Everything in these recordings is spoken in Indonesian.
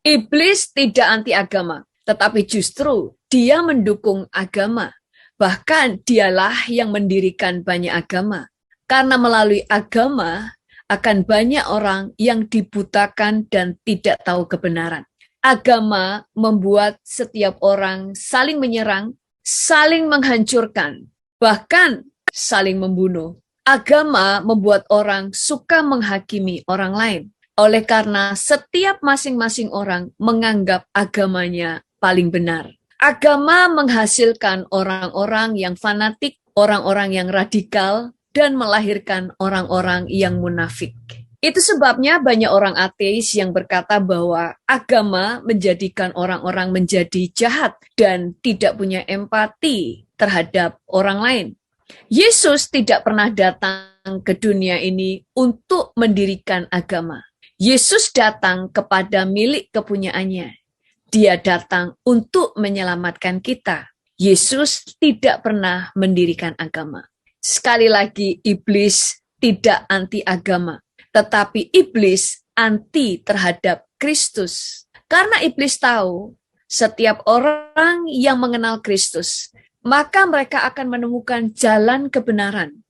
Iblis tidak anti agama, tetapi justru dia mendukung agama. Bahkan dialah yang mendirikan banyak agama. Karena melalui agama akan banyak orang yang dibutakan dan tidak tahu kebenaran. Agama membuat setiap orang saling menyerang, saling menghancurkan, bahkan saling membunuh. Agama membuat orang suka menghakimi orang lain. Oleh karena setiap masing-masing orang menganggap agamanya paling benar. Agama menghasilkan orang-orang yang fanatik, orang-orang yang radikal, dan melahirkan orang-orang yang munafik. Itu sebabnya banyak orang ateis yang berkata bahwa agama menjadikan orang-orang menjadi jahat dan tidak punya empati terhadap orang lain. Yesus tidak pernah datang ke dunia ini untuk mendirikan agama. Yesus datang kepada milik kepunyaannya. Dia datang untuk menyelamatkan kita. Yesus tidak pernah mendirikan agama. Sekali lagi, iblis tidak anti agama, tetapi iblis anti terhadap Kristus. Karena iblis tahu setiap orang yang mengenal Kristus, maka mereka akan menemukan jalan kebenaran.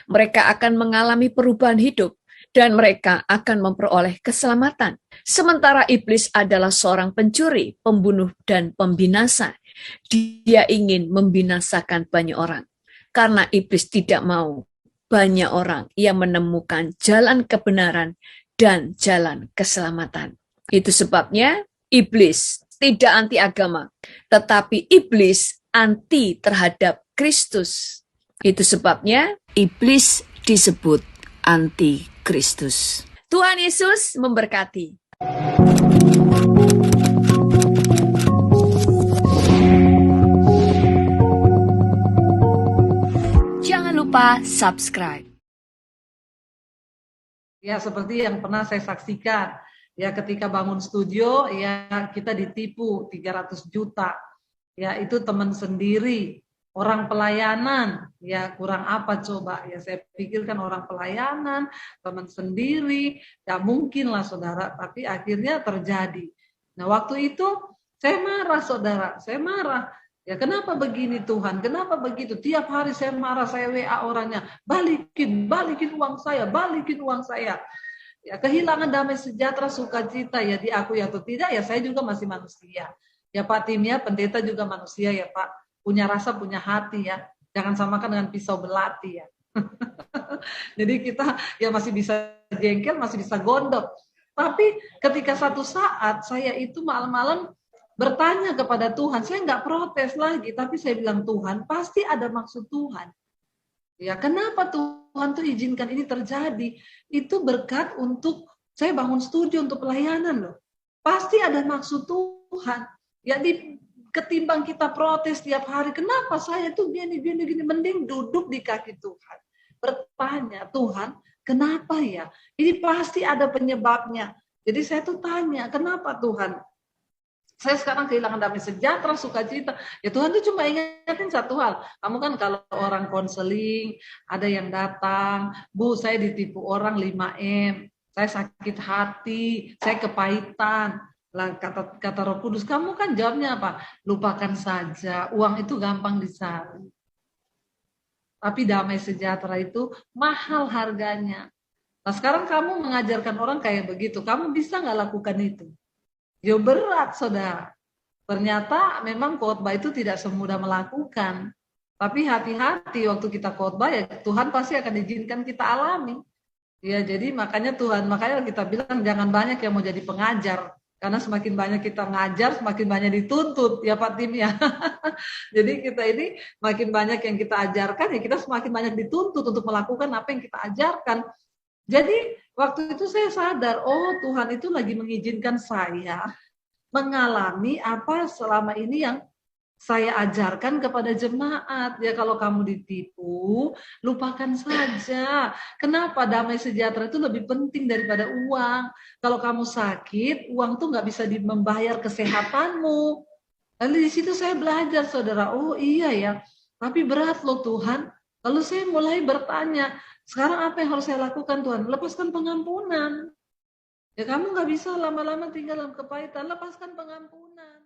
Mereka akan mengalami perubahan hidup dan mereka akan memperoleh keselamatan. Sementara iblis adalah seorang pencuri, pembunuh, dan pembinasa. Dia ingin membinasakan banyak orang. Karena iblis tidak mau banyak orang yang menemukan jalan kebenaran dan jalan keselamatan. Itu sebabnya iblis tidak anti agama, tetapi iblis anti terhadap Kristus. Itu sebabnya iblis disebut anti Kristus. Tuhan Yesus memberkati. Jangan lupa subscribe. Ya, seperti yang pernah saya saksikan, ya ketika bangun studio, ya kita ditipu 300 juta. Ya, itu teman sendiri, orang pelayanan, ya kurang apa coba? Ya saya pikirkan orang pelayanan, teman sendiri, ya mungkin lah saudara, tapi akhirnya terjadi. Nah, waktu itu saya marah saudara, saya marah. Ya kenapa begini Tuhan? Kenapa begitu? Tiap hari saya marah, saya WA orangnya, balikin uang saya, balikin uang saya. Ya kehilangan damai sejahtera, sukacita ya diakui atau tidak, ya saya juga masih manusia. Ya Pak Tim ya, pendeta juga manusia ya Pak. Punya rasa, punya hati ya. Jangan samakan dengan pisau belati ya. Jadi kita ya masih bisa jengkel, masih bisa gondok. Tapi ketika satu saat saya itu malam-malam bertanya kepada Tuhan, saya nggak protes lagi, tapi saya bilang Tuhan, pasti ada maksud Tuhan. Ya, kenapa Tuhan tuh izinkan ini terjadi? Itu berkat untuk saya bangun studio untuk pelayanan loh. Pasti ada maksud Tuhan. Ya ketimbang kita protes tiap hari, kenapa saya tuh gini, mending duduk di kaki Tuhan. Bertanya, Tuhan, kenapa ya? Ini pasti ada penyebabnya. Jadi saya tuh tanya, kenapa Tuhan? Saya sekarang kehilangan damai sejahtera, sukacita. Ya Tuhan tuh cuma ingetin satu hal. Kamu kan kalau orang konseling, ada yang datang, Bu, saya ditipu orang 5M. Saya sakit hati, saya kepahitan. Lah kata Roh Kudus, kamu kan jawabnya apa? Lupakan saja, uang itu gampang dicari. Tapi damai sejahtera itu mahal harganya. Nah sekarang kamu mengajarkan orang kayak begitu, kamu bisa nggak lakukan itu? Ya berat, saudara. Ternyata memang khotbah itu tidak semudah melakukan. Tapi hati-hati waktu kita khotbah ya Tuhan pasti akan izinkan kita alami. Ya jadi makanya kita bilang jangan banyak yang mau jadi pengajar. Karena semakin banyak kita ngajar, semakin banyak dituntut ya Pak Tim ya. Jadi kita ini makin banyak yang kita ajarkan ya kita semakin banyak dituntut untuk melakukan apa yang kita ajarkan. Jadi waktu itu saya sadar, oh Tuhan itu lagi mengizinkan saya mengalami apa selama ini yang saya ajarkan kepada jemaat. Ya kalau kamu ditipu, lupakan saja. Kenapa damai sejahtera itu lebih penting daripada uang? Kalau kamu sakit, uang tuh nggak bisa membayar kesehatanmu. Lalu di situ saya belajar, saudara. Oh iya ya, tapi berat loh Tuhan. Lalu saya mulai bertanya, sekarang apa yang harus saya lakukan Tuhan? Lepaskan pengampunan. Ya kamu nggak bisa lama-lama tinggal dalam kepahitan, lepaskan pengampunan.